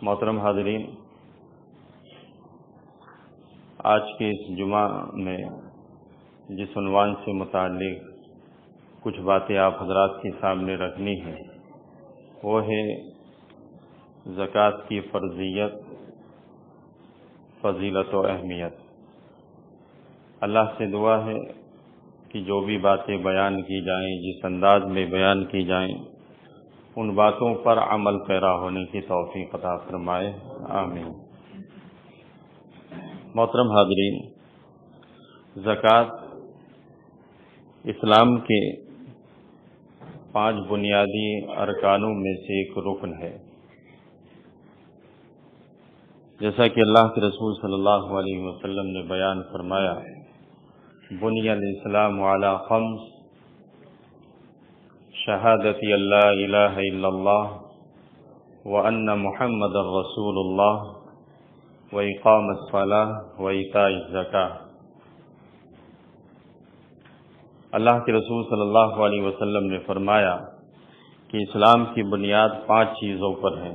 محترم حاضرین، آج کے اس جمعہ میں جس عنوان سے متعلق کچھ باتیں آپ حضرات کے سامنے رکھنی ہیں وہ ہے زکوٰۃ کی فرضیت، فضیلت و اہمیت۔ اللہ سے دعا ہے کہ جو بھی باتیں بیان کی جائیں، جس انداز میں بیان کی جائیں، ان باتوں پر عمل پیرا ہونے کی توفیق عطا فرمائے، آمین۔ محترم حاضرین، زکوٰۃ اسلام کے 5 بنیادی ارکانوں میں سے ایک رکن ہے۔ جیسا کہ اللہ کے رسول صلی اللہ علیہ وسلم نے بیان فرمایا، بنی الاسلام علی 5 شہادت اللہ الہ الا اللہ وان محمد رسول اللہ واقام الصلاۃ وایتاء الزکاۃ۔ اللہ کے رسول صلی اللہ علیہ وسلم نے فرمایا کہ اسلام کی بنیاد 5 چیزوں پر ہے۔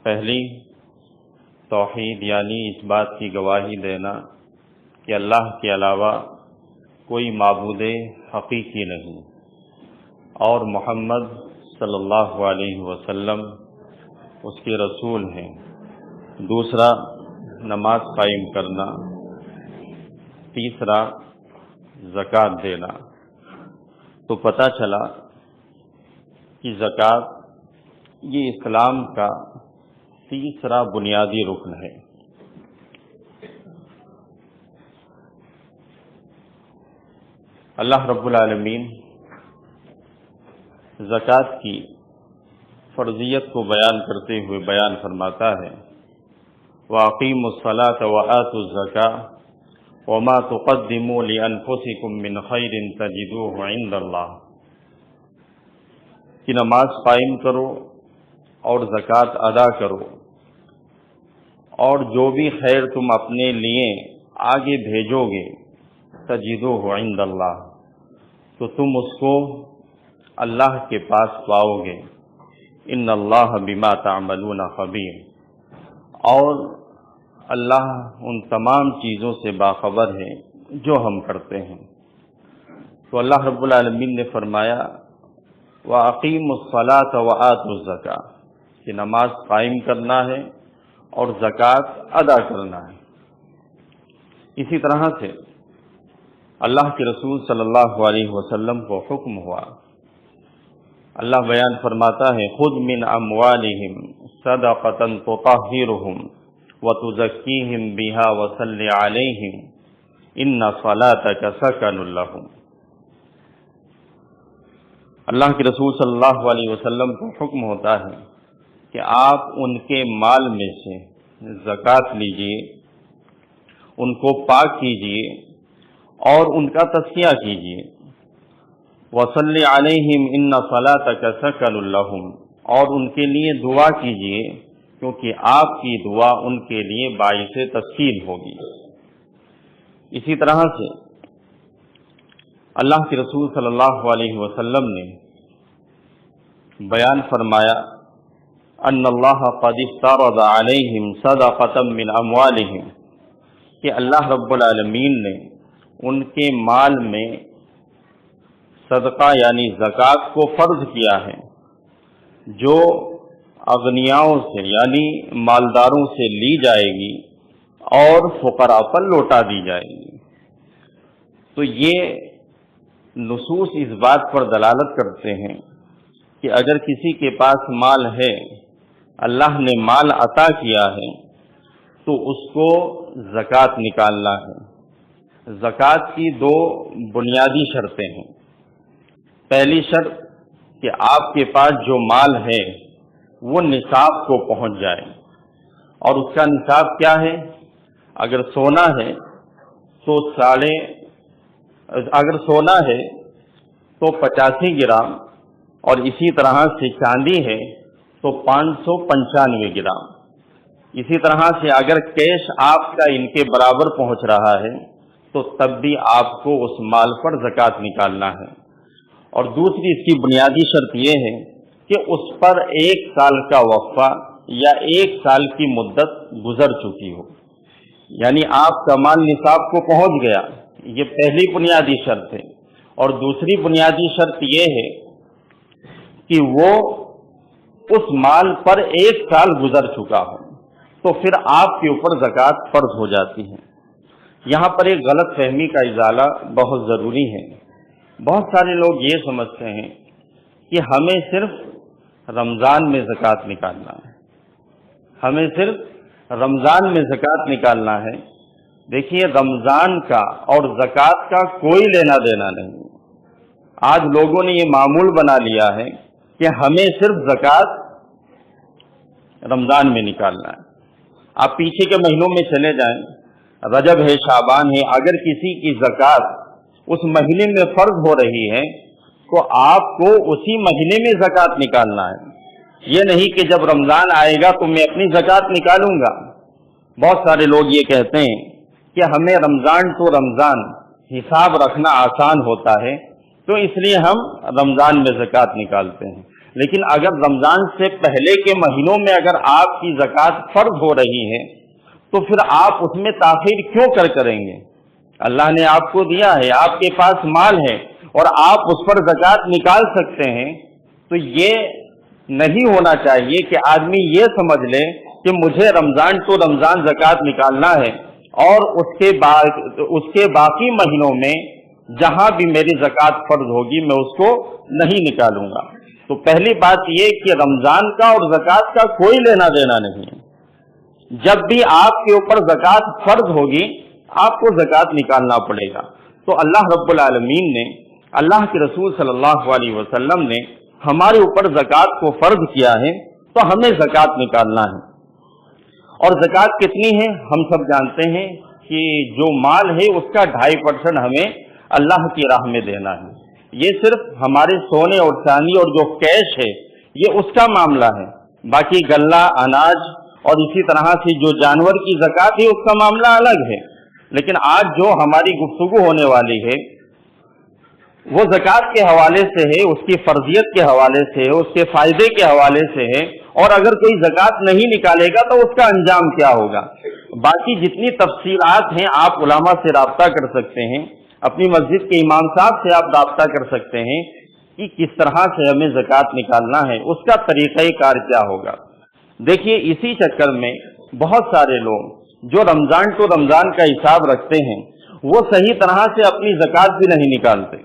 پہلی، توحید، یعنی اس بات کی گواہی دینا کہ اللہ کے علاوہ کوئی معبود حقیقی نہیں اور محمد صلی اللہ علیہ وسلم اس کے رسول ہیں۔ دوسرا، نماز قائم کرنا۔ تیسرا، زکوٰۃ دینا۔ تو پتہ چلا کہ زکوٰۃ یہ اسلام کا تیسرا بنیادی رکن ہے۔ اللہ رب العالمین زکوٰۃ کی فرضیت کو بیان کرتے ہوئے بیان فرماتا ہے، وَأَقِيمُوا الصَّلَاةَ وَآتُوا الزَّكَاةَ وَمَا تُقَدِّمُوا لِأَنفُسِكُم مِّنْ خَيْرٍ تَجِدُوهُ عِندَ اللَّهِ، کہ نماز قائم کرو اور زکوٰۃ ادا کرو، اور جو بھی خیر تم اپنے لیے آگے بھیجو گے، تجدوه عند اللہ، تو تم اس کو اللہ کے پاس پاؤ گے۔ ان اللہ بما تعملون خبیر، اور اللہ ان تمام چیزوں سے باخبر ہے جو ہم کرتے ہیں۔ تو اللہ رب العالمین نے فرمایا، وَأَقِيمُوا الصَّلَاةَ وَآتُوا الزَّكَاةَ، کہ نماز قائم کرنا ہے اور زکوٰۃ ادا کرنا ہے۔ اسی طرح سے اللہ کے رسول صلی اللہ علیہ وسلم کو حکم ہوا، اللہ بیان فرماتا ہے، خُذْ مِنْ أَمْوَالِهِمْ صَدَقَةً تُطَهِّرُهُمْ وَتُزَكِّيهِمْ بِهَا وَصَلِّ عَلَيْهِمْ إِنَّ صَلَاتَكَ سَكَنٌ لَهُمْ۔ اللہ کے رسول صلی اللہ علیہ وسلم کو حکم ہوتا ہے کہ آپ ان کے مال میں سے زکوٰۃ لیجئے، ان کو پاک کیجئے اور ان کا تزکیہ کیجئے۔ وَصَلِّ عَلَيْهِمْ إِنَّ صَلَاتَكَ سَكَنٌ لَهُمْ، اور ان کے لیے دعا کیجئے کیونکہ آپ کی دعا ان کے لیے باعث تسکین ہوگی۔ اسی طرح سے اللہ کے رسول صلی اللہ علیہ وسلم نے بیان فرمایا، ان اللہ قد افترض علیہم صدقۃ من اموالہم، کہ اللہ رب العالمین نے ان کے مال میں صدقہ یعنی زکوٰۃ کو فرض کیا ہے، جو اغنیاؤں سے یعنی مالداروں سے لی جائے گی اور فقراء پر لوٹا دی جائے گی۔ تو یہ نصوص اس بات پر دلالت کرتے ہیں کہ اگر کسی کے پاس مال ہے، اللہ نے مال عطا کیا ہے، تو اس کو زکوٰۃ نکالنا ہے۔ زکوٰۃ کی 2 بنیادی شرطیں ہیں۔ پہلی شرط کہ آپ کے پاس جو مال ہے وہ نصاب کو پہنچ جائے، اور اس کا نصاب کیا ہے؟ اگر سونا ہے تو 85 گرام، اور اسی طرح سے چاندی ہے تو 595 گرام۔ اسی طرح سے اگر کیش آپ کا ان کے برابر پہنچ رہا ہے تو تب بھی آپ کو اس مال پر زکوٰۃ نکالنا ہے۔ اور دوسری اس کی بنیادی شرط یہ ہے کہ اس پر 1 سال کا وقفہ یا 1 سال کی مدت گزر چکی ہو، یعنی آپ کا مال نصاب کو پہنچ گیا، یہ پہلی بنیادی شرط ہے۔ اور دوسری بنیادی شرط یہ ہے کہ وہ اس مال پر 1 سال گزر چکا ہو، تو پھر آپ کے اوپر زکوٰۃ فرض ہو جاتی ہے۔ یہاں پر ایک غلط فہمی کا ازالہ بہت ضروری ہے۔ بہت سارے لوگ یہ سمجھتے ہیں کہ ہمیں صرف رمضان میں زکوٰۃ نکالنا ہے، ہمیں صرف رمضان میں زکوٰۃ نکالنا ہے۔ دیکھیے، رمضان کا اور زکوٰۃ کا کوئی لینا دینا نہیں۔ آج لوگوں نے یہ معمول بنا لیا ہے کہ ہمیں صرف زکوٰۃ رمضان میں نکالنا ہے۔ آپ پیچھے کے مہینوں میں چلے جائیں، رجب ہے، شعبان ہے، اگر کسی کی زکوٰۃ اس مہینے میں فرض ہو رہی ہے تو آپ کو اسی مہینے میں زکوٰۃ نکالنا ہے۔ یہ نہیں کہ جب رمضان آئے گا تو میں اپنی زکوٰۃ نکالوں گا۔ بہت سارے لوگ یہ کہتے ہیں کہ ہمیں رمضان تو رمضان حساب رکھنا آسان ہوتا ہے، تو اس لیے ہم رمضان میں زکوٰۃ نکالتے ہیں۔ لیکن اگر رمضان سے پہلے کے مہینوں میں اگر آپ کی زکوٰۃ فرض ہو رہی ہے تو پھر آپ اس میں تاخیر کیوں کریں گے؟ اللہ نے آپ کو دیا ہے، آپ کے پاس مال ہے اور آپ اس پر زکوٰۃ نکال سکتے ہیں، تو یہ نہیں ہونا چاہیے کہ آدمی یہ سمجھ لے کہ مجھے رمضان تو رمضان زکوٰۃ نکالنا ہے اور اس کے باقی مہینوں میں جہاں بھی میری زکوٰۃ فرض ہوگی میں اس کو نہیں نکالوں گا۔ تو پہلی بات یہ کہ رمضان کا اور زکوٰۃ کا کوئی لینا دینا نہیں ہے۔ جب بھی آپ کے اوپر زکوٰۃ فرض ہوگی آپ کو زکوٰۃ نکالنا پڑے گا۔ تو اللہ رب العالمین نے، اللہ کے رسول صلی اللہ علیہ وسلم نے ہمارے اوپر زکوٰۃ کو فرض کیا ہے، تو ہمیں زکوٰۃ نکالنا ہے۔ اور زکوٰۃ کتنی ہے؟ ہم سب جانتے ہیں کہ جو مال ہے اس کا 2.5% ہمیں اللہ کی راہ میں دینا ہے۔ یہ صرف ہمارے سونے اور چاندی اور جو کیش ہے یہ اس کا معاملہ ہے، باقی غلہ، اناج اور اسی طرح سے جو جانور کی زکوٰۃ ہے اس کا معاملہ الگ ہے۔ لیکن آج جو ہماری گفتگو ہونے والی ہے وہ زکوٰۃ کے حوالے سے ہے، اس کی فرضیت کے حوالے سے ہے، اس کے فائدے کے حوالے سے ہے، اور اگر کوئی زکوٰۃ نہیں نکالے گا تو اس کا انجام کیا ہوگا۔ باقی جتنی تفصیلات ہیں آپ علماء سے رابطہ کر سکتے ہیں، اپنی مسجد کے امام صاحب سے آپ رابطہ کر سکتے ہیں کہ کس طرح سے ہمیں زکوٰۃ نکالنا ہے، اس کا طریقہ کار کیا ہوگا۔ دیکھیے، اسی چکر میں بہت سارے لوگ جو رمضان تو رمضان کا حساب رکھتے ہیں وہ صحیح طرح سے اپنی زکوٰۃ بھی نہیں نکالتے۔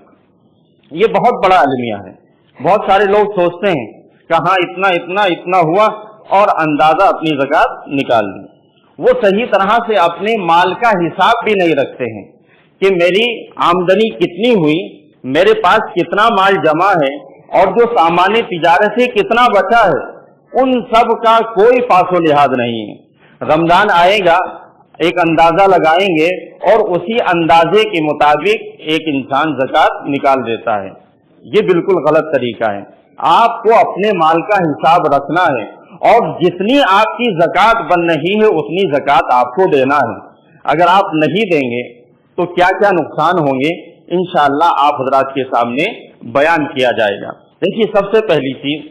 یہ بہت بڑا المیہ ہے۔ بہت سارے لوگ سوچتے ہیں کہ ہاں اتنا ہوا اور اندازہ اپنی زکوٰۃ نکال دی۔ وہ صحیح طرح سے اپنے مال کا حساب بھی نہیں رکھتے ہیں کہ میری آمدنی کتنی ہوئی، میرے پاس کتنا مال جمع ہے اور جو سامان تجارت سے کتنا بچا ہے، ان سب کا کوئی پاس و لحاظ نہیں ہے۔ رمضان آئے گا، ایک اندازہ لگائیں گے اور اسی اندازے کے مطابق ایک انسان زکوٰۃ نکال دیتا ہے۔ یہ بالکل غلط طریقہ ہے۔ آپ کو اپنے مال کا حساب رکھنا ہے اور جتنی آپ کی زکوٰۃ بن رہی ہے اتنی زکوٰۃ آپ کو دینا ہے۔ اگر آپ نہیں دیں گے تو کیا کیا نقصان ہوں گے انشاءاللہ آپ حضرات کے سامنے بیان کیا جائے گا۔ دیکھیے، سب سے پہلی چیز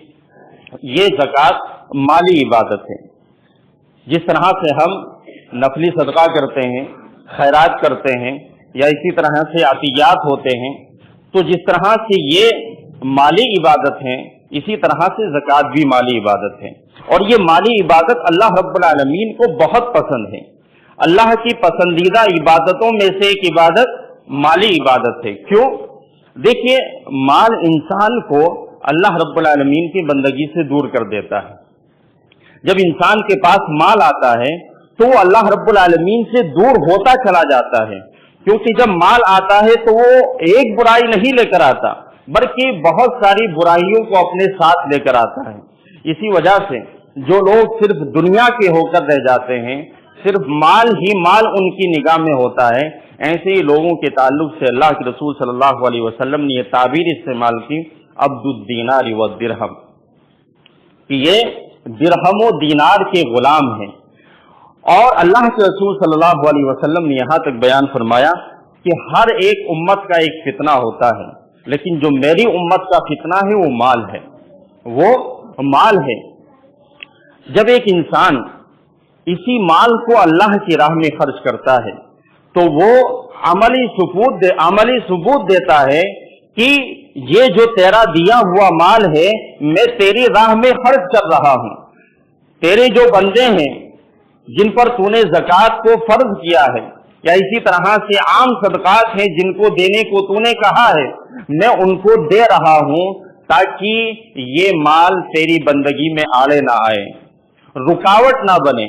یہ زکوٰۃ مالی عبادت ہے۔ جس طرح سے ہم نفلی صدقہ کرتے ہیں، خیرات کرتے ہیں، یا اسی طرح سے عطیات ہوتے ہیں، تو جس طرح سے یہ مالی عبادت ہے اسی طرح سے زکوٰۃ بھی مالی عبادت ہے۔ اور یہ مالی عبادت اللہ رب العالمین کو بہت پسند ہے۔ اللہ کی پسندیدہ عبادتوں میں سے ایک عبادت مالی عبادت ہے۔ کیوں؟ دیکھیے، مال انسان کو اللہ رب العالمین کی بندگی سے دور کر دیتا ہے۔ جب انسان کے پاس مال آتا ہے تو وہ اللہ رب العالمین سے دور ہوتا چلا جاتا ہے، کیونکہ جب مال آتا ہے تو وہ ایک برائی نہیں لے کر آتا بلکہ بہت ساری برائیوں کو اپنے ساتھ لے کر آتا ہے۔ اسی وجہ سے جو لوگ صرف دنیا کے ہو کر رہ جاتے ہیں، صرف مال ہی مال ان کی نگاہ میں ہوتا ہے، ایسے ہی لوگوں کے تعلق سے اللہ کے رسول صلی اللہ علیہ وسلم نے یہ تعبیر استعمال کی، عبد الدینار و درہم، کہ یہ درہم و دینار کے غلام ہیں۔ اور اللہ کے رسول صلی اللہ علیہ وسلم نے یہاں تک بیان فرمایا کہ ہر ایک امت کا ایک فتنہ ہوتا ہے، لیکن جو میری امت کا فتنہ ہے وہ مال ہے، وہ مال ہے۔ جب ایک انسان اسی مال کو اللہ کی راہ میں خرچ کرتا ہے تو وہ عملی ثبوت دیتا ہے کہ یہ جو تیرا دیا ہوا مال ہے میں تیری راہ میں خرچ کر رہا ہوں. تیرے جو بندے ہیں جن پر تو نے زکوٰۃ کو فرض کیا ہے یا اسی طرح سے عام صدقات ہیں جن کو دینے کو تو نے کہا ہے میں ان کو دے رہا ہوں تاکہ یہ مال تیری بندگی میں آڑے نہ آئے, رکاوٹ نہ بنے.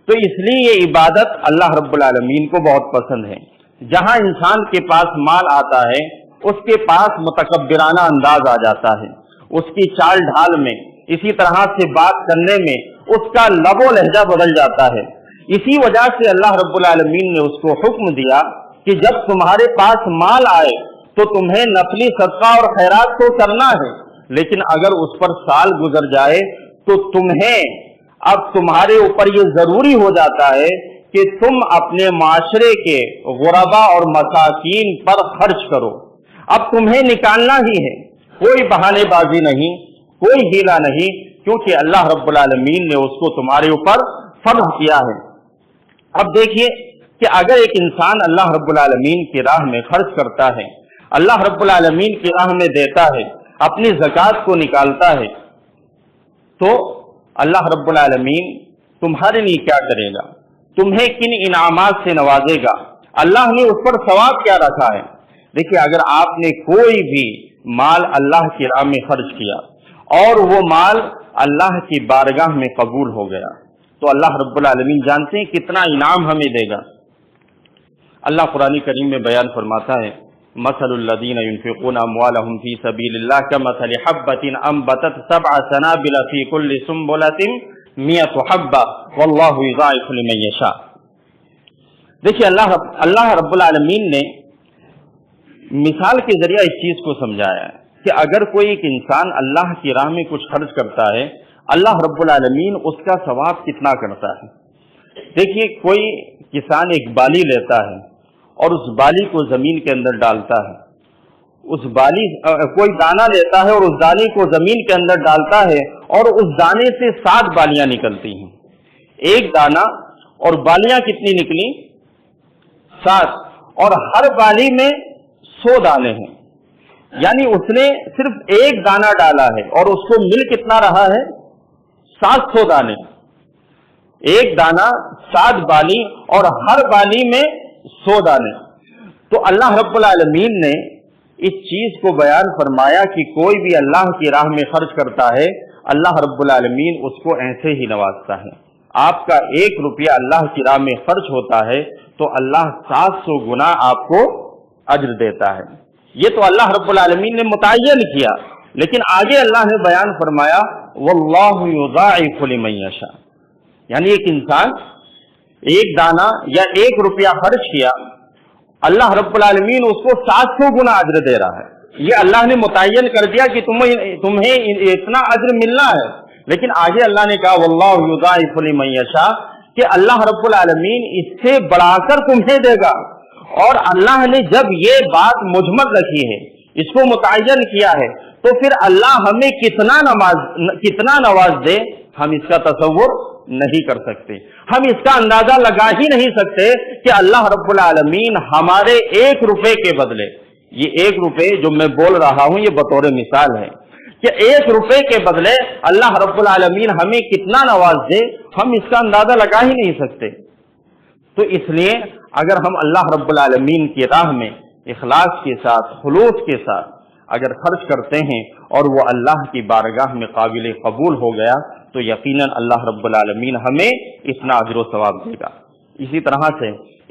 تو اس لیے یہ عبادت اللہ رب العالمین کو بہت پسند ہے. جہاں انسان کے پاس مال آتا ہے اس کے پاس متکبرانہ انداز آ جاتا ہے, اس کی چال ڈھال میں, اسی طرح سے بات کرنے میں اس کا لب و لہجہ بدل جاتا ہے. اسی وجہ سے اللہ رب العالمین نے اس کو حکم دیا کہ جب تمہارے پاس مال آئے تو تمہیں نفلی صدقہ اور خیرات تو کرنا ہے, لیکن اگر اس پر سال گزر جائے تو اب تمہارے اوپر یہ ضروری ہو جاتا ہے کہ تم اپنے معاشرے کے غربا اور مساکین پر خرچ کرو. اب تمہیں نکالنا ہی ہے, کوئی بہانے بازی نہیں, کوئی ہیلا نہیں, کیونکہ اللہ رب العالمین نے اس کو تمہارے اوپر فرض کیا ہے. اب دیکھیے کہ اگر ایک انسان اللہ رب العالمین کی راہ میں خرچ کرتا ہے, اللہ رب العالمین کی راہ میں دیتا ہے, اپنی زکوٰۃ کو نکالتا ہے, تو اللہ رب العالمین تمہارے لیے کیا کرے گا, تمہیں کن انعامات سے نوازے گا, اللہ نے اس پر ثواب کیا رکھا ہے. دیکھیے اگر آپ نے کوئی بھی مال اللہ کی راہ میں خرچ کیا اور وہ مال اللہ کی بارگاہ میں قبول ہو گیا تو اللہ رب العالمین جانتے ہیں کتنا انعام ہمیں دے گا. اللہ قرآن کریم میں بیان فرماتا ہے مثل الذین ينفقون اموالهم فی سبیل اللہ کمثل حبۃ انبتت سبع سنابل فی کل سنبلۃ مئۃ حبۃ واللہ یضاعف لمن یشاء. دیکھیے اللہ رب العالمین نے مثال کے ذریعہ اس چیز کو سمجھایا ہے کہ اگر کوئی ایک انسان اللہ کی راہ میں کچھ خرچ کرتا ہے اللہ رب العالمین اس کا ثواب کتنا کرتا ہے. دیکھیے کوئی کسان ایک بالی لیتا ہے اور اس بالی کو زمین کے اندر ڈالتا ہے, کوئی دانہ لیتا ہے اور اس دانے کو زمین کے اندر ڈالتا ہے اور اس دانے سے 7 بالیاں نکلتی ہیں. ایک دانہ اور بالیاں کتنی نکلی 7, اور ہر بالی میں 100 دانے ہیں, یعنی اس نے صرف ایک دانہ ڈالا ہے اور اس کو مل کتنا رہا ہے 700 دانے. ایک دانہ 7 بالی اور ہر بالی میں 100 دانے. تو اللہ رب العالمین نے اس چیز کو بیان فرمایا کہ کوئی بھی اللہ کی راہ میں خرچ کرتا ہے اللہ رب العالمین اس کو ایسے ہی نوازتا ہے. آپ کا 1 روپیہ اللہ کی راہ میں خرچ ہوتا ہے تو اللہ 700 گنا آپ کو اجر دیتا ہے. یہ تو اللہ رب العالمین نے متعین کیا, لیکن آگے اللہ نے بیان فرمایا واللہ یضاعف لمن یشاء, یعنی ایک انسان 1 دانہ یا 1 روپیہ خرچ کیا اللہ رب العالمین اس کو 700 گنا اجر دے رہا ہے. یہ اللہ نے متعین کر دیا کہ تمہیں اتنا اجر ملنا ہے, لیکن آگے اللہ نے کہا واللہ یضاعف لمن یشاء کہ اللہ رب العالمین اس سے بڑھا کر تمہیں دے گا. اور اللہ نے جب یہ بات مجمل رکھی ہے, اس کو متعین کیا ہے, تو پھر اللہ ہمیں کتنا نواز دے ہم اس کا تصور نہیں کر سکتے, ہم اس کا اندازہ لگا ہی نہیں سکتے کہ اللہ رب العالمین ہمارے 1 روپے کے بدلے, یہ 1 روپے جو میں بول رہا ہوں یہ بطور مثال ہے کہ 1 روپے کے بدلے اللہ رب العالمین ہمیں کتنا نواز دے, ہم اس کا اندازہ لگا ہی نہیں سکتے. تو اس لیے اگر ہم اللہ رب العالمین کی راہ میں اخلاص کے ساتھ خلوص کے ساتھ اگر خرچ کرتے ہیں اور وہ اللہ کی بارگاہ میں قابل قبول ہو گیا تو یقیناً اللہ رب العالمین ہمیں اتنا اجر و ثواب دے گا. اسی طرح سے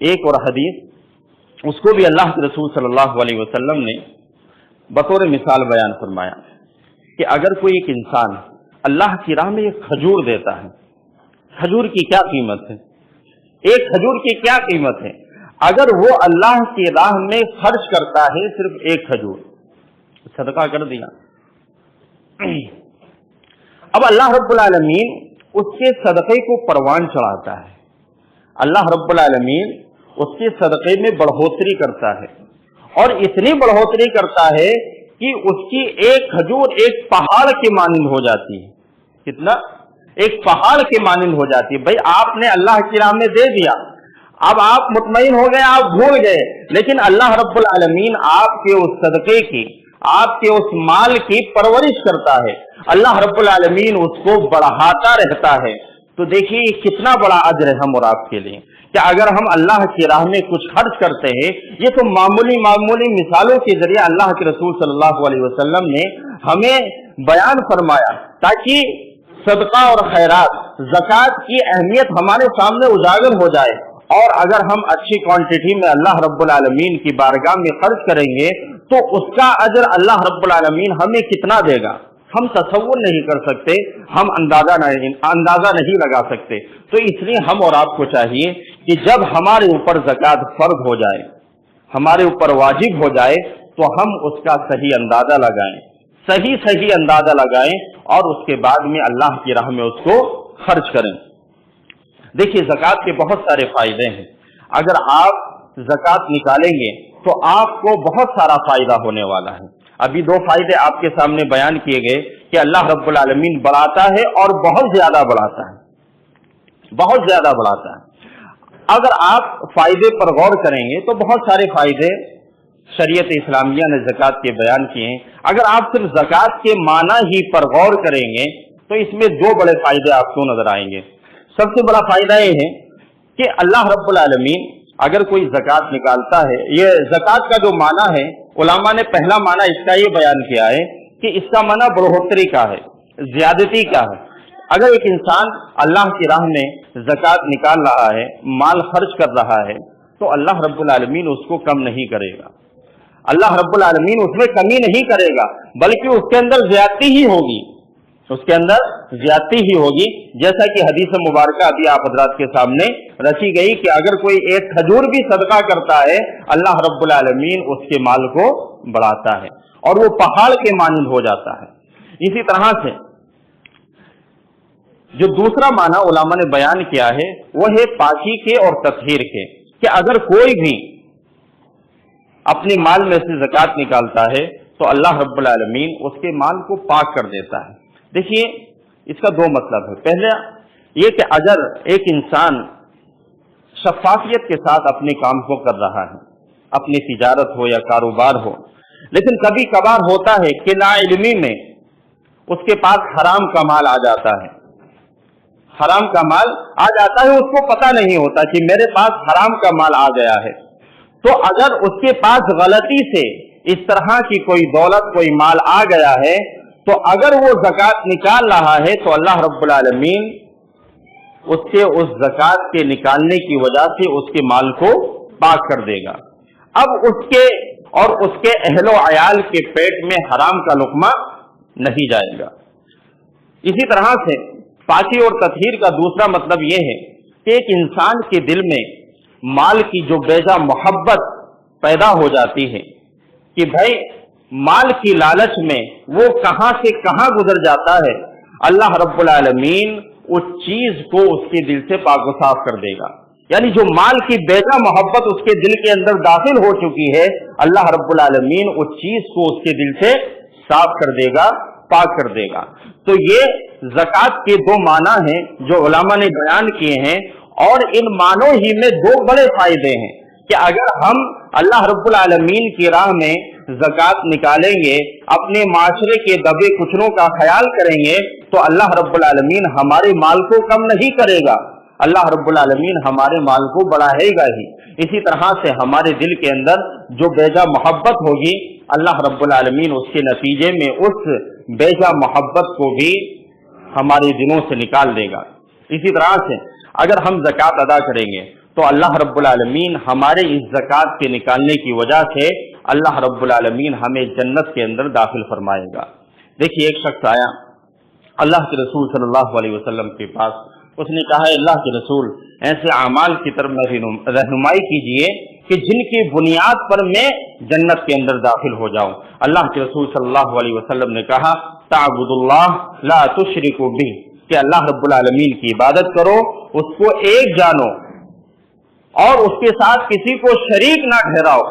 ایک اور حدیث, اس کو بھی اللہ کے رسول صلی اللہ علیہ وسلم نے بطور مثال بیان فرمایا کہ اگر کوئی ایک انسان اللہ کی راہ میں ایک کھجور دیتا ہے, کھجور کی کیا قیمت ہے, ایک کھجور کی کیا قیمت ہے, اگر وہ اللہ کی راہ میں خرچ کرتا ہے صرف 1 کھجور صدقہ کر دیا, اب اللہ رب العالمین اس کے صدقے کو پروان چڑھاتا ہے, اللہ رب العالمین اس کے صدقے میں بڑھوتری کرتا ہے اور اتنی بڑھوتری کرتا ہے کہ اس کی 1 کھجور 1 پہاڑ کے مانند ہو جاتی ہے. کتنا؟ ایک پہاڑ کے مانند ہو جاتی ہے۔ بھائی آپ نے اللہ کی راہ میں دے دیا، اب آپ مطمئن ہو گئے، آپ بھول گئے، لیکن اللہ رب العالمین آپ کے اس صدقے کی، آپ کے اس مال کی پرورش کرتا ہے، اللہ رب العالمین اس کو بڑھاتا رہتا ہے۔ تو دیکھیے یہ کتنا بڑا اجر ہے ہم اور آپ کے لیے کہ اگر ہم اللہ کی راہ میں کچھ خرچ کرتے ہیں۔ یہ تو معمولی مثالوں کے ذریعے اللہ کے رسول صلی اللہ علیہ وسلم نے ہمیں بیان فرمایا تاکہ صدقہ اور خیرات، زکوٰۃ کی اہمیت ہمارے سامنے اجاگر ہو جائے، اور اگر ہم اچھی کوانٹٹی میں اللہ رب العالمین کی بارگاہ میں خرچ کریں گے تو اس کا اجر اللہ رب العالمین ہمیں کتنا دے گا ہم تصور نہیں کر سکتے، ہم اندازہ نہیں لگا سکتے۔ تو اس لیے ہم اور آپ کو چاہیے کہ جب ہمارے اوپر زکوٰۃ فرض ہو جائے، ہمارے اوپر واجب ہو جائے، تو ہم اس کا صحیح اندازہ لگائیں، صحیح اندازہ لگائیں، اور اس کے بعد میں اللہ کی راہ میں اس کو خرچ کریں۔ دیکھیے زکوٰۃ کے بہت سارے فائدے ہیں۔ اگر آپ زکوٰۃ نکالیں گے تو آپ کو بہت سارا فائدہ ہونے والا ہے۔ ابھی دو فائدے آپ کے سامنے بیان کیے گئے کہ اللہ رب العالمین بڑھاتا ہے اور بہت زیادہ بڑھاتا ہے۔ اگر آپ فائدے پر غور کریں گے تو بہت سارے فائدے شریعت اسلامیہ نے زکوٰۃ کے بیان کیے ہیں۔ اگر آپ صرف زکوٰۃ کے معنی ہی پر غور کریں گے تو اس میں دو بڑے فائدے آپ کو نظر آئیں گے۔ سب سے بڑا فائدہ یہ ہے کہ اللہ رب العالمین اگر کوئی زکوٰۃ نکالتا ہے، یہ زکوٰۃ کا جو معنی ہے علماء نے پہلا معنی اس کا یہ بیان کیا ہے کہ اس کا معنی بڑھوتری کا ہے، زیادتی کا ہے۔ اگر ایک انسان اللہ کی راہ میں زکوٰۃ نکال رہا ہے، مال خرچ کر رہا ہے، تو اللہ رب العالمین اس کو کم نہیں کرے گا، اللہ رب العالمین اس میں کمی نہیں کرے گا، بلکہ اس کے اندر زیادتی ہی ہوگی، جیسا کہ حدیث مبارکہ ابھی آپ حضرات کے سامنے رکھی گئی کہ اگر کوئی ایک کھجور بھی صدقہ کرتا ہے اللہ رب العالمین اس کے مال کو بڑھاتا ہے اور وہ پہاڑ کے مانند ہو جاتا ہے۔ اسی طرح سے جو دوسرا معنی علماء نے بیان کیا ہے وہ ہے پاکی کے اور تطہیر کے، کہ اگر کوئی بھی اپنے مال میں سے زکوٰۃ نکالتا ہے تو اللہ رب العالمین اس کے مال کو پاک کر دیتا ہے۔ دیکھیے اس کا دو مطلب ہے۔ پہلے یہ کہ اگر ایک انسان شفافیت کے ساتھ اپنے کام کو کر رہا ہے، اپنی تجارت ہو یا کاروبار ہو، لیکن کبھی کبھار ہوتا ہے کہ لا علمی میں اس کے پاس حرام کا مال آ جاتا ہے، اس کو پتہ نہیں ہوتا کہ میرے پاس حرام کا مال آ گیا ہے، تو اگر اس کے پاس غلطی سے اس طرح کی کوئی دولت، کوئی مال آ گیا ہے، تو اگر وہ زکوٰۃ نکال رہا ہے تو اللہ رب العالمین اس سے اس زکوٰۃ کے نکالنے کی وجہ سے اس کے مال کو پاک کر دے گا۔ اب اس کے اور اس کے اہل و عیال کے پیٹ میں حرام کا لقمہ نہیں جائے گا۔ اسی طرح سے پاکی اور تطہیر کا دوسرا مطلب یہ ہے کہ ایک انسان کے دل میں مال کی جو بیجا محبت پیدا ہو جاتی ہے کہ بھائی مال کی لالچ میں وہ کہاں سے کہاں گزر جاتا ہے، اللہ رب العالمین اس چیز کو اس کے دل سے پاک و صاف کر دے گا۔ یعنی جو مال کی بیجا محبت اس کے دل کے اندر داخل ہو چکی ہے، اللہ رب العالمین اس چیز کو اس کے دل سے صاف کر دے گا، پاک کر دے گا۔ تو یہ زکوٰۃ کے دو معنی ہیں جو علماء نے بیان کیے ہیں، اور ان معنوں ہی میں دو بڑے فائدے ہیں کہ اگر ہم اللہ رب العالمین کی راہ میں زکوٰۃ نکالیں گے، اپنے معاشرے کے دبے کچھروں کا خیال کریں گے، تو اللہ رب العالمین ہمارے مال کو کم نہیں کرے گا، اللہ رب العالمین ہمارے مال کو بڑھائے گا ہی۔ اسی طرح سے ہمارے دل کے اندر جو بیجا محبت ہوگی، اللہ رب العالمین اس کے نتیجے میں اس بیجا محبت کو بھی ہمارے دلوں سے نکال دے گا۔ اسی طرح سے اگر ہم زکوٰۃ ادا کریں گے تو اللہ رب العالمین ہمارے اس زکوٰۃ کے نکالنے کی وجہ سے اللہ رب العالمین ہمیں جنت کے اندر داخل فرمائے گا۔ دیکھیے ایک شخص آیا اللہ کے رسول صلی اللہ علیہ وسلم کے پاس، اس نے کہا ہے اللہ کے رسول ایسے اعمال کی طرف رہنمائی کیجیے کہ جن کی بنیاد پر میں جنت کے اندر داخل ہو جاؤں۔ اللہ کے رسول صلی اللہ علیہ وسلم نے کہا تعبد اللہ لا تشرک بہ، کہ اللہ رب العالمین کی عبادت کرو، اس کو ایک جانو اور اس کے ساتھ کسی کو شریک نہ ٹھہراؤ،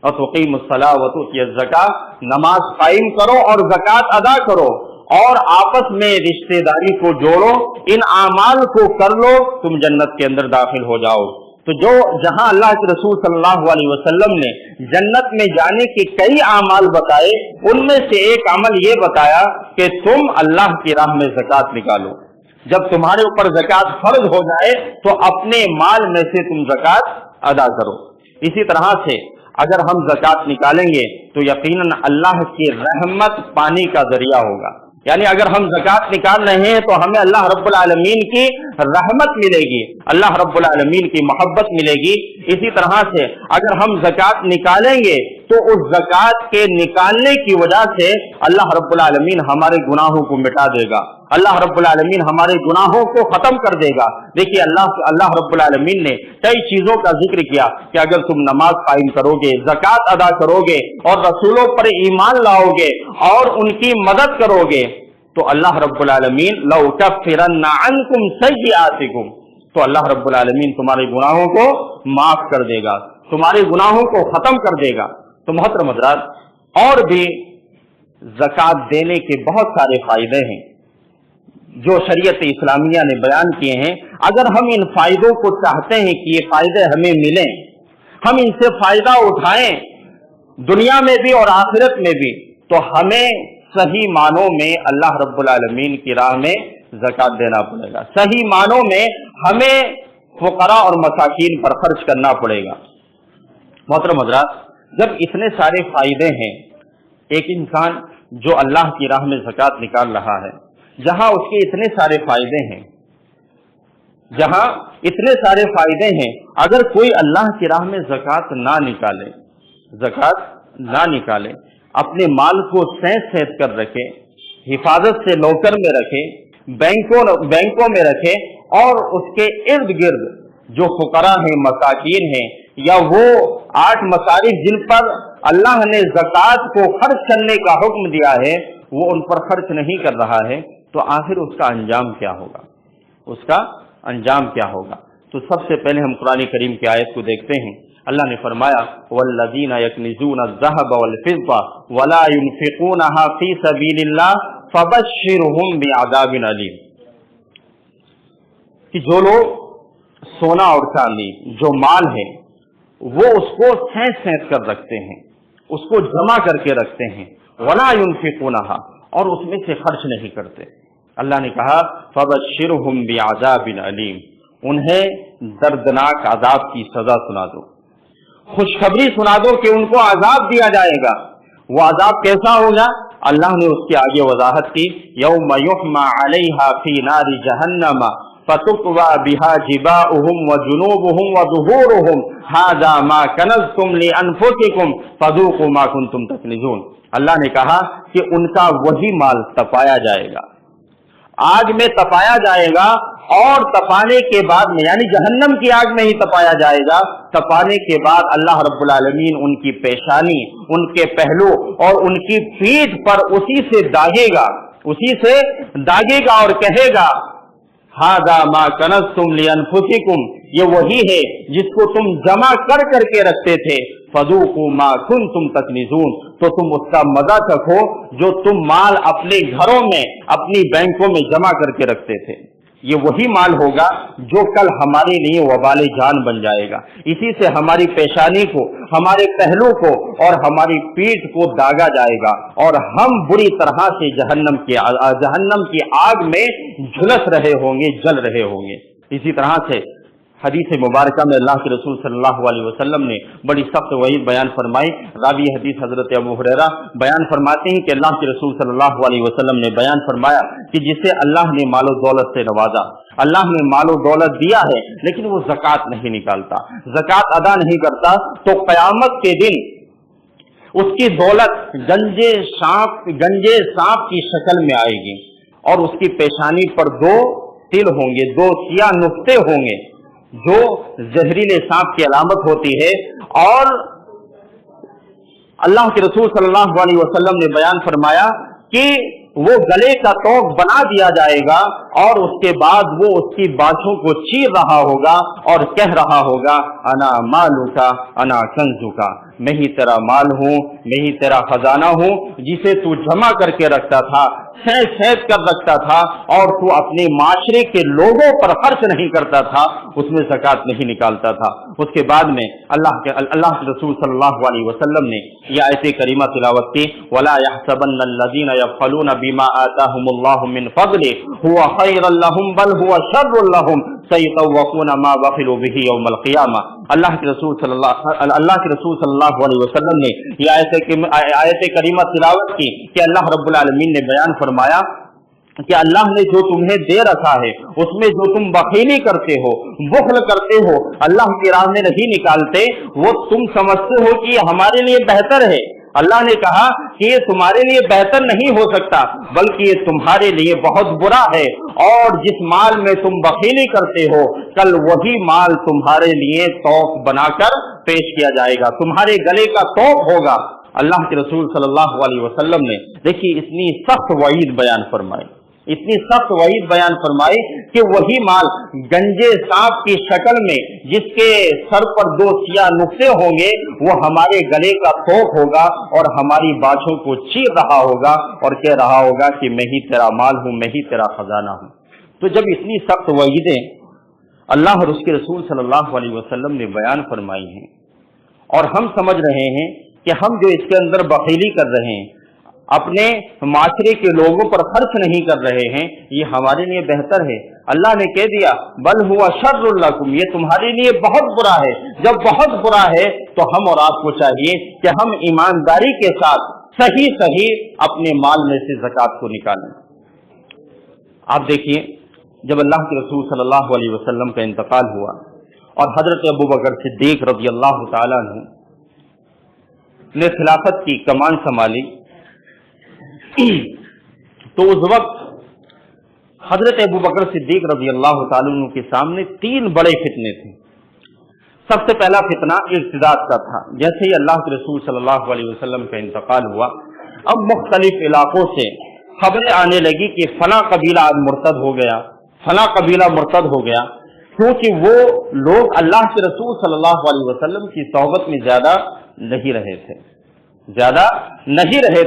اور تقیم الصلاۃ و تؤتی الزکاۃ، نماز قائم کرو اور زکوٰۃ ادا کرو، اور آپس میں رشتہ داری کو جوڑو، ان اعمال کو کر لو، تم جنت کے اندر داخل ہو جاؤ۔ تو جو جہاں اللہ کے رسول صلی اللہ علیہ وسلم نے جنت میں جانے کے کئی اعمال بتائے، ان میں سے ایک عمل یہ بتایا کہ تم اللہ کی راہ میں زکوٰۃ نکالو۔ جب تمہارے اوپر زکوٰۃ فرض ہو جائے تو اپنے مال میں سے تم زکوٰۃ ادا کرو۔ اسی طرح سے اگر ہم زکوٰۃ نکالیں گے تو یقیناً اللہ کی رحمت پانے کا ذریعہ ہوگا، یعنی اگر ہم زکوٰۃ نکال رہے ہیں تو ہمیں اللہ رب العالمین کی رحمت ملے گی، اللہ رب العالمین کی محبت ملے گی۔ اسی طرح سے اگر ہم زکوٰۃ نکالیں گے تو اس زکوٰۃ کے نکالنے کی وجہ سے اللہ رب العالمین ہمارے گناہوں کو مٹا دے گا، اللہ رب العالمین ہمارے گناہوں کو ختم کر دے گا۔ دیکھیے اللہ رب العالمین نے کئی چیزوں کا ذکر کیا کہ اگر تم نماز قائم کرو گے، زکوٰۃ ادا کرو گے اور رسولوں پر ایمان لاؤ گے اور ان کی مدد کرو گے تو اللہ رب العالمین لَأُكَفِّرَنَّ عَنْكُمْ سَيِّئَاتِكُمْ، تو اللہ رب العالمین تمہارے گناہوں کو معاف کر دے گا، تمہارے گناہوں کو ختم کر دے گا۔ تو محترم حضرات، اور بھی زکوٰۃ دینے کے بہت سارے فائدے ہیں جو شریعت اسلامیہ نے بیان کیے ہیں۔ اگر ہم ان فائدوں کو چاہتے ہیں کہ یہ فائدے ہمیں ملیں، ہم ان سے فائدہ اٹھائیں دنیا میں بھی اور آخرت میں بھی، تو ہمیں صحیح معنوں میں اللہ رب العالمین کی راہ میں زکوٰۃ دینا پڑے گا، صحیح معنوں میں ہمیں فقراء اور مساکین پر خرچ کرنا پڑے گا۔ محترم حضرات، جب اتنے سارے فائدے ہیں، ایک انسان جو اللہ کی راہ میں زکوٰۃ نکال رہا ہے، جہاں اس کے اتنے سارے فائدے ہیں، جہاں اتنے سارے فائدے ہیں، اگر کوئی اللہ کی راہ میں زکوٰۃ نہ نکالے، اپنے مال کو سینت کر رکھے، حفاظت سے لوکر میں رکھے، بینکوں میں رکھے، اور اس کے ارد گرد جو فقراء ہیں، مساکین ہیں، یا وہ 8 مصارف جن پر اللہ نے زکوٰۃ کو خرچ کرنے کا حکم دیا ہے، وہ ان پر خرچ نہیں کر رہا ہے، تو آخر اس کا انجام کیا ہوگا؟ اس کا انجام کیا ہوگا؟ تو سب سے پہلے ہم قرآن کریم کی آیت کو دیکھتے ہیں۔ اللہ نے فرمایا وَالَّذِينَ يَكْنِزُونَ الذَّهَبَ وَالْفِضَّةَ وَلَا يُنْفِقُونَهَا فِي سَبِيلِ اللَّهِ فَبَشِّرْهُم بِعَذَابٍ أَلِيمٍ، کہ جو لوگ سونا اور چاندی، جو مال ہے، وہ اس کو سینت کر رکھتے ہیں، اس کو جمع کر کے رکھتے ہیں، وَلَا يُنْفِقُونَهَا، اور اس میں سے خرچ نہیں کرتے، اللہ نے کہا فَبَشِّرْهُم بِعَذَابٍ أَلِيمٍ، انہیں دردناک عذاب کی سزا سنا دو، خوشخبری سنا دو کہ ان کو عذاب دیا جائے گا۔ وہ عذاب کیسا ہوگا؟ اللہ نے اس کے آگے وضاحت کی، یوم یحمى علیہا فی نار جہنم فتکوی بہا جباؤہم وجنوبہم وظہورہم ھذا ما کنزتم لانفسکم فذوقوا ما کنتم تکنزون۔ اللہ نے کہا کہ ان کا وہی مال تپایا جائے گا، آگ میں تپایا جائے گا، اور تپانے کے بعد میں، یعنی جہنم کی آگ میں ہی تپایا جائے گا، تپانے کے بعد اللہ رب العالمین ان کی پیشانی، ان کے پہلو اور ان کی پیٹھ پر اسی سے داغے گا اور کہے گا ھذا ما کنزتم لانفسکم، یہ وہی ہے جس کو تم جمع کر کے رکھتے تھے، فذوقوا ما کنتم تکنزون، تو تم اس کا مزہ چکھو جو تم مال اپنے گھروں میں، اپنی بینکوں میں جمع کر کے رکھتے تھے۔ یہ وہی مال ہوگا جو کل ہمارے لیے وبال جان بن جائے گا، اسی سے ہماری پیشانی کو، ہمارے پہلو کو اور ہماری پیٹھ کو داغا جائے گا، اور ہم بری طرح سے جہنم کی آگ میں جھلس رہے ہوں گے، جل رہے ہوں گے۔ اسی طرح سے حدیث مبارکہ میں اللہ کے رسول صلی اللہ علیہ وسلم نے بڑی سخت وعید بیان فرمائی۔ راوی حدیث حضرت ابو ہریرہ بیان فرماتے ہیں کہ اللہ کے رسول صلی اللہ علیہ وسلم نے بیان فرمایا کہ جسے اللہ نے مال و دولت سے نوازا، اللہ نے مال و دولت دیا ہے لیکن وہ زکوٰۃ نہیں نکالتا، زکوٰۃ ادا نہیں کرتا، تو قیامت کے دن اس کی دولت گنجے سانپ کی شکل میں آئے گی، اور اس کی پیشانی پر 2 تل ہوں گے، 2 سیاہ نقطے ہوں گے، جو زہریلے سانپ کی علامت ہوتی ہے۔ اور اللہ کے رسول صلی اللہ علیہ وسلم نے بیان فرمایا کہ وہ گلے کا توق بنا دیا جائے گا، اور اس کے بعد وہ اس کی باتوں کو چیر رہا ہوگا اور کہہ رہا ہوگا انا مالکا انا کنزکا، میں ہی تیرا مال ہوں، میں ہی تیرا خزانہ ہوں، جسے تو جمع کر کے رکھتا تھا، سینچ کر رکھتا تھا، اور تو اپنے معاشرے کے لوگوں پر خرچ نہیں کرتا تھا، اس میں زکوٰۃ نہیں نکالتا تھا۔ اس کے بعد میں اللہ کے رسول صلی اللہ علیہ وسلم نے یہ آیت کریمہ تلاوت کی، وَلَا يَحْسَبَنَّ الَّذِينَ يَبْخَلُونَ بِمَا آتَاهُمُ اللَّهُ مِنْ فَضْلِهِ هُوَ خَيْرًا لَهُمْ بَلْ هُوَ شَرٌّ لَهُمْ سَيُطَوَّقُونَ مَا بَخِلُوا بِهِ يَوْمَ الْقِيَامَةِ۔ اللہ کے رسول صلی اللہ علیہ وسلم نے یہ آیت کریمہ تلاوت کی کہ اللہ رب العالمین نے بیان فرمایا کہ اللہ نے جو تمہیں دے رکھا ہے اس میں جو تم بخیلی کرتے ہو، بخل کرتے ہو، اللہ کی راہ میں نہیں نکالتے، وہ تم سمجھتے ہو کہ یہ ہمارے لیے بہتر ہے۔ اللہ نے کہا کہ یہ تمہارے لیے بہتر نہیں ہو سکتا، بلکہ یہ تمہارے لیے بہت برا ہے، اور جس مال میں تم بخیلی کرتے ہو کل وہی مال تمہارے لیے توق بنا کر پیش کیا جائے گا، تمہارے گلے کا توق ہوگا۔ اللہ کے رسول صلی اللہ علیہ وسلم نے دیکھیے اتنی سخت وعید بیان فرمائی، اتنی سخت وعید بیان فرمائی کہ وہی مال گنجے سانپ کی شکل میں جس کے سر پر 2 سیاہ نقطے ہوں گے وہ ہمارے گلے کا توق ہوگا اور ہماری باچھوں کو چیر رہا ہوگا اور کہہ رہا ہوگا کہ میں ہی تیرا مال ہوں، میں ہی تیرا خزانہ ہوں۔ تو جب اتنی سخت وعیدیں اللہ اور اس کے رسول صلی اللہ علیہ وسلم نے بیان فرمائی ہیں اور ہم سمجھ رہے ہیں کہ ہم جو اس کے اندر بخیلی کر رہے ہیں، اپنے معاشرے کے لوگوں پر خرچ نہیں کر رہے ہیں، یہ ہمارے لیے بہتر ہے، اللہ نے کہہ دیا بل ہوا شر لکم، یہ تمہارے لیے بہت برا ہے۔ جب بہت برا ہے تو ہم اور آپ کو چاہیے کہ ہم ایمانداری کے ساتھ صحیح اپنے مال میں سے زکوٰۃ کو نکالیں۔ آپ دیکھیے جب اللہ کے رسول صلی اللہ علیہ وسلم کا انتقال ہوا اور حضرت ابوبکر صدیق رضی اللہ تعالیٰ عنہ نے خلافت کی کمان سنبھالی تو اس وقت حضرت ابوبکر صدیق رضی اللہ تعالیٰ عنہ کے سامنے 3 بڑے فتنے تھے۔ سب سے پہلا فتنہ ارتداد کا تھا۔ جیسے ہی اللہ کے رسول صلی اللہ علیہ وسلم کا انتقال ہوا، اب مختلف علاقوں سے خبریں آنے لگی کہ فلاں قبیلہ آج مرتد ہو گیا، فلاں قبیلہ مرتد ہو گیا، کیونکہ وہ لوگ اللہ کے رسول صلی اللہ علیہ وسلم کی صحبت میں زیادہ نہیں رہے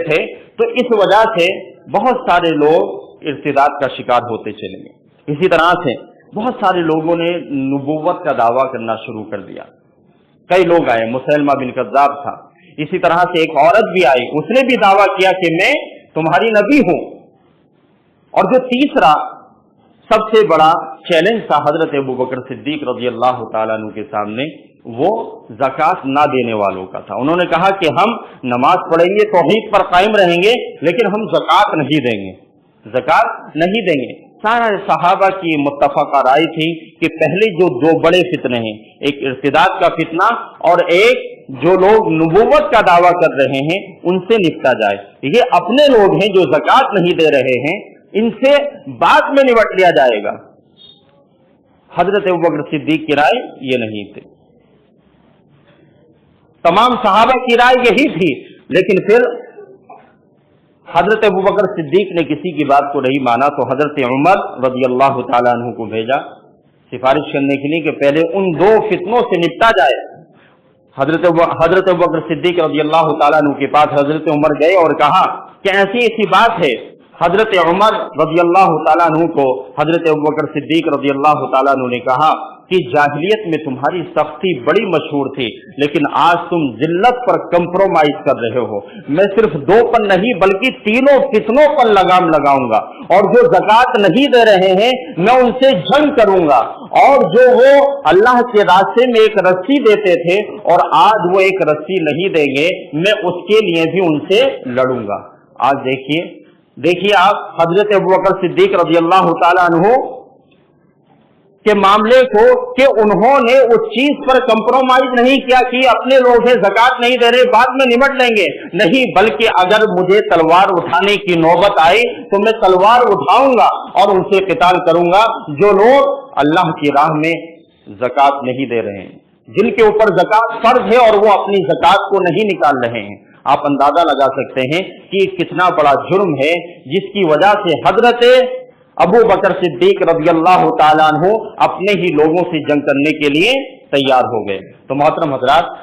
تھے، تو اس وجہ سے بہت سارے لوگ ارتداد کا شکار ہوتے چلے گئے۔ اسی طرح سے بہت سارے لوگوں نے نبوت کا دعویٰ کرنا شروع کر دیا۔ کئی لوگ آئے، مسلمہ بن کذاب تھا، اسی طرح سے ایک عورت بھی آئی، اس نے بھی دعویٰ کیا کہ میں تمہاری نبی ہوں۔ اور جو تیسرا سب سے بڑا چیلنج تھا حضرت ابوبکر صدیق رضی اللہ تعالیٰ عنہ کے سامنے، وہ زکوٰۃ نہ دینے والوں کا تھا۔ انہوں نے کہا کہ ہم نماز پڑھیں گے، توحید پر قائم رہیں گے، لیکن ہم زکوٰۃ نہیں دیں گے۔ سارے صحابہ کی متفقہ رائے تھی کہ پہلے جو 2 بڑے فتنے ہیں، ایک ارتداد کا فتنہ اور ایک جو لوگ نبوت کا دعویٰ کر رہے ہیں ان سے نپٹا جائے۔ یہ اپنے لوگ ہیں جو زکوٰۃ نہیں دے رہے ہیں، ان سے بعد میں نمٹ لیا جائے گا۔ حضرت ابوبکر صدیق کی رائے یہ نہیں تھی، تمام صحابہ کی رائے یہی تھی، لیکن پھر حضرت ابوبکر صدیق نے کسی کی بات کو نہیں مانا تو حضرت عمر رضی اللہ تعالیٰ عنہ کو بھیجا سفارش کرنے کے لیے کہ پہلے ان 2 فتنوں سے نپٹا جائے۔ حضرت ابوبکر صدیق رضی اللہ تعالیٰ عنہ کے پاس حضرت عمر گئے اور کہا کہ ایسی بات ہے۔ حضرت عمر رضی اللہ تعالیٰ عنہ کو حضرت ابوبکر صدیق رضی اللہ تعالیٰ عنہ نے کہا کہ جاہلیت میں تمہاری سختی بڑی مشہور تھی، لیکن آج تم ذلت پر کمپرومائز کر رہے ہو۔ میں صرف 2 پر نہیں بلکہ 3 فتنوں پر لگام لگاؤں گا، اور جو زکوٰۃ نہیں دے رہے ہیں میں ان سے جنگ کروں گا، اور جو وہ اللہ کے راستے میں ایک رسی دیتے تھے اور آج وہ ایک رسی نہیں دیں گے، میں اس کے لیے بھی ان سے لڑوں گا۔ آج دیکھیے آپ حضرت ابوبکر صدیق رضی اللہ تعالیٰ عنہ کے معاملے کو کہ انہوں نے اس چیز پر کمپرومائز نہیں کیا کہ اپنے لوگ ہیں زکوٰۃ نہیں دے رہے بعد میں نمٹ لیں گے، نہیں، بلکہ اگر مجھے تلوار اٹھانے کی نوبت آئی تو میں تلوار اٹھاؤں گا اور ان سے قتال کروں گا جو لوگ اللہ کی راہ میں زکوٰۃ نہیں دے رہے ہیں، جن کے اوپر زکوٰۃ فرض ہے اور وہ اپنی زکوٰۃ کو نہیں نکال رہے ہیں۔ آپ اندازہ لگا سکتے ہیں کہ کتنا بڑا جرم ہے جس کی وجہ سے حضرت ابو بکر صدیق رضی اللہ تعالیٰ عنہ اپنے ہی لوگوں سے جنگ کرنے کے لیے تیار ہو گئے۔ تو محترم حضرات،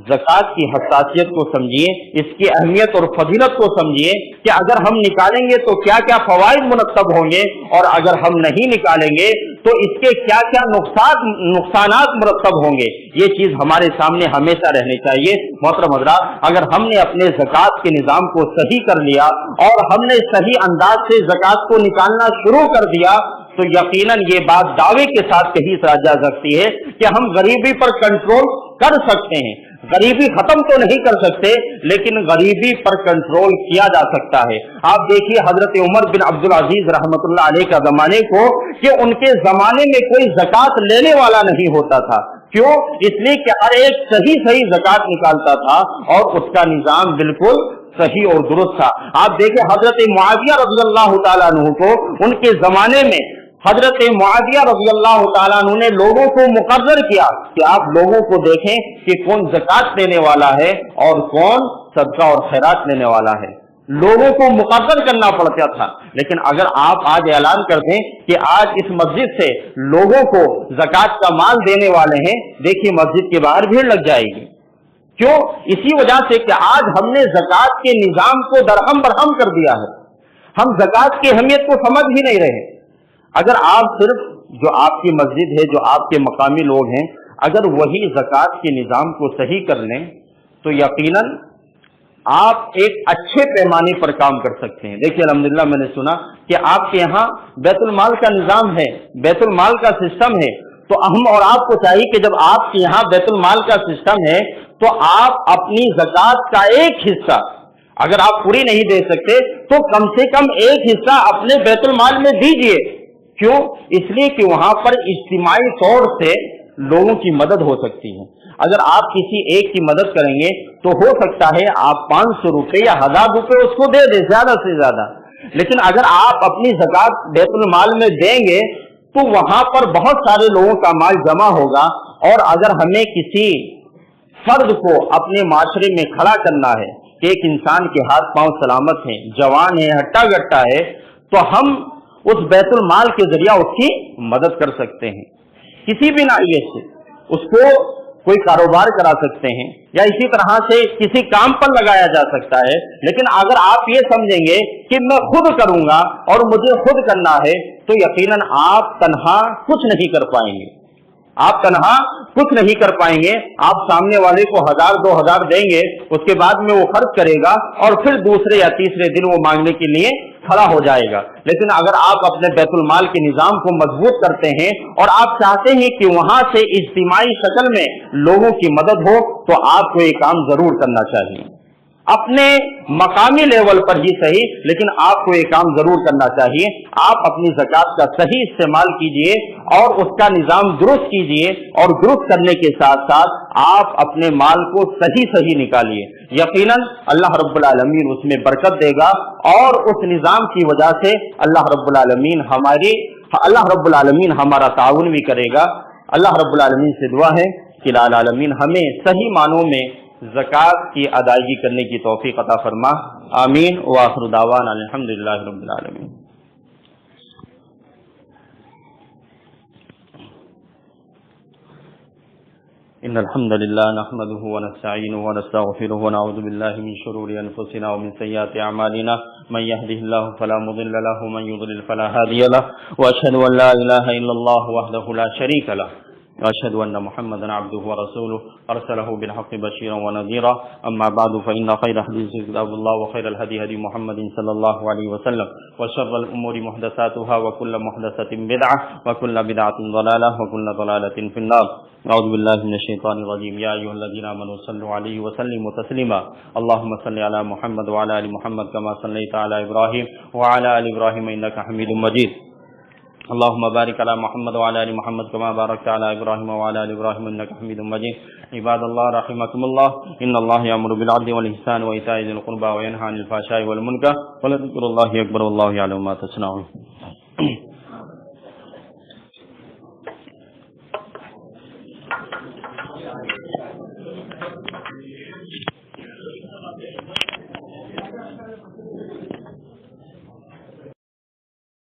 زکوٰۃ کی حساسیت کو سمجھیے، اس کی اہمیت اور فضیلت کو سمجھیے کہ اگر ہم نکالیں گے تو کیا کیا فوائد مرتب ہوں گے، اور اگر ہم نہیں نکالیں گے تو اس کے کیا کیا نقصانات مرتب ہوں گے، یہ چیز ہمارے سامنے ہمیشہ رہنی چاہیے۔ محترم حضرات، اگر ہم نے اپنے زکوٰۃ کے نظام کو صحیح کر لیا اور ہم نے صحیح انداز سے زکوٰۃ کو نکالنا شروع کر دیا تو یقیناً یہ بات دعوے کے ساتھ کہی جا سکتی ہے کہ ہم غریبی پر کنٹرول کر سکتے ہیں۔ غریبی ختم تو نہیں کر سکتے، لیکن غریبی پر کنٹرول کیا جا سکتا ہے۔ آپ دیکھیے حضرت عمر بن عبدالعزیز رحمۃ اللہ علیہ کا زمانے کو کہ ان کے زمانے میں کوئی زکوٰۃ لینے والا نہیں ہوتا تھا۔ کیوں؟ اس لیے کہ ہر ایک صحیح زکوٰۃ نکالتا تھا اور اس کا نظام بالکل صحیح اور درست تھا۔ آپ دیکھیں حضرت معاویہ رضی اللہ تعالیٰ عنہ کو ان کے زمانے میں حضرت معاویہ رضی اللہ تعالیٰ عنہ نے لوگوں کو مقرر کیا کہ آپ لوگوں کو دیکھیں کہ کون زکوٰۃ دینے والا ہے اور کون صدقہ اور خیرات لینے والا ہے۔ لوگوں کو مقرر کرنا پڑتا تھا، لیکن اگر آپ آج اعلان کر دیں کہ آج اس مسجد سے لوگوں کو زکوٰۃ کا مال دینے والے ہیں، دیکھیے مسجد کے باہر بھیڑ لگ جائے گی۔ کیوں؟ اسی وجہ سے کہ آج ہم نے زکوٰۃ کے نظام کو درہم برہم کر دیا ہے، ہم زکوٰۃ کی اہمیت کو سمجھ ہی نہیں رہے۔ اگر آپ صرف جو آپ کی مسجد ہے، جو آپ کے مقامی لوگ ہیں، اگر وہی زکوٰۃ کے نظام کو صحیح کر لیں تو یقیناً آپ ایک اچھے پیمانے پر کام کر سکتے ہیں۔ دیکھیے الحمدللہ میں نے سنا کہ آپ کے یہاں بیت المال کا نظام ہے، بیت المال کا سسٹم ہے، تو ہم اور آپ کو چاہیے کہ جب آپ کے یہاں بیت المال کا سسٹم ہے تو آپ اپنی زکوٰۃ کا ایک حصہ، اگر آپ پوری نہیں دے سکتے تو کم سے کم ایک حصہ اپنے بیت المال میں دیجیے۔ کیوں؟ اس لیے کہ وہاں پر اجتماعی طور سے لوگوں کی مدد ہو سکتی ہے۔ اگر آپ کسی ایک کی مدد کریں گے تو ہو سکتا ہے آپ 500 روپے یا 1000 روپے اس کو دے دیں زیادہ سے زیادہ، لیکن اگر آپ اپنی زکوٰۃ بیت المال میں دیں گے تو وہاں پر بہت سارے لوگوں کا مال جمع ہوگا، اور اگر ہمیں کسی فرد کو اپنے معاشرے میں کھڑا کرنا ہے کہ ایک انسان کے ہاتھ پاؤں سلامت ہیں، جوان ہے، ہٹا گٹا ہے، تو ہم اس بیت المال کے ذریعہ اس کی مدد کر سکتے ہیں، کسی بھی ناحیے سے اس کو کوئی کاروبار کرا سکتے ہیں، یا اسی طرح سے کسی کام پر لگایا جا سکتا ہے۔ لیکن اگر آپ یہ سمجھیں گے کہ میں خود کروں گا اور مجھے خود کرنا ہے تو یقیناً آپ تنہا کچھ نہیں کر پائیں گے، آپ تنہا کچھ نہیں کر پائیں گے۔ آپ سامنے والے کو 1000 2000 دیں گے، اس کے بعد میں وہ خرچ کرے گا اور پھر دوسرے یا تیسرے دن وہ مانگنے کے لیے کھڑا ہو جائے گا۔ لیکن اگر آپ اپنے بیت المال کے نظام کو مضبوط کرتے ہیں اور آپ چاہتے ہیں کہ وہاں سے اجتماعی شکل میں لوگوں کی مدد ہو تو آپ کو یہ کام ضرور کرنا چاہیے، اپنے مقامی لیول پر ہی صحیح، لیکن آپ کو یہ کام ضرور کرنا چاہیے۔ آپ اپنی زکوٰۃ کا صحیح استعمال کیجئے اور اس کا نظام درست کیجئے، اور درست کرنے کے ساتھ ساتھ آپ اپنے مال کو صحیح نکالیے۔ یقیناً اللہ رب العالمین اس میں برکت دے گا، اور اس نظام کی وجہ سے اللہ رب العالمین ہمارا تعاون بھی کرے گا۔ اللہ رب العالمین سے دعا ہے کہ العالمین ہمیں صحیح معنوں میں زکوٰۃ کی ادائیگی کرنے کی توفیق عطا فرما، آمین۔ وآخر دعوانا الحمدللہ رب العالمین۔ ان الحمد لله نحمده ونستعينه ونستغفره ونعوذ بالله من شرور انفسنا ومن سيئات اعمالنا، من يهده الله فلا مضل له ومن يضلل فلا هادي له، واشهد ان لا اله الا الله وحده لا شريك له، واشهد ان محمدا عبده ورسوله ارسله بالحق بشيرا ونذيرا، اما بعد فان خير الحديث كتاب الله وخير الهدي هدي محمد صلى الله عليه وسلم، وشر الامور محدثاتها وكل محدثة بدعة وكل بدعة ضلالة وكل ضلالة في النار۔ اعوذ بالله من الشيطان الرجيم، يا ايها الذين امنوا صلوا عليه وسلموا تسليما، اللهم صل على محمد وعلى ال محمد كما صليت على ابراهيم وعلى ال ابراهيم انك حميد مجيد، اللهم بارك على محمد وعلى ال محمد كما باركت على ابراهيم وعلى ال ابراهيم انك حميد مجيد۔ عباد الله رحمكم الله، ان الله يأمر بالعدل والاحسان وايتاء ذي القربى وينهى عن الفحشاء والمنكر ولذكر الله اكبر والله يعلم ما تصنعون۔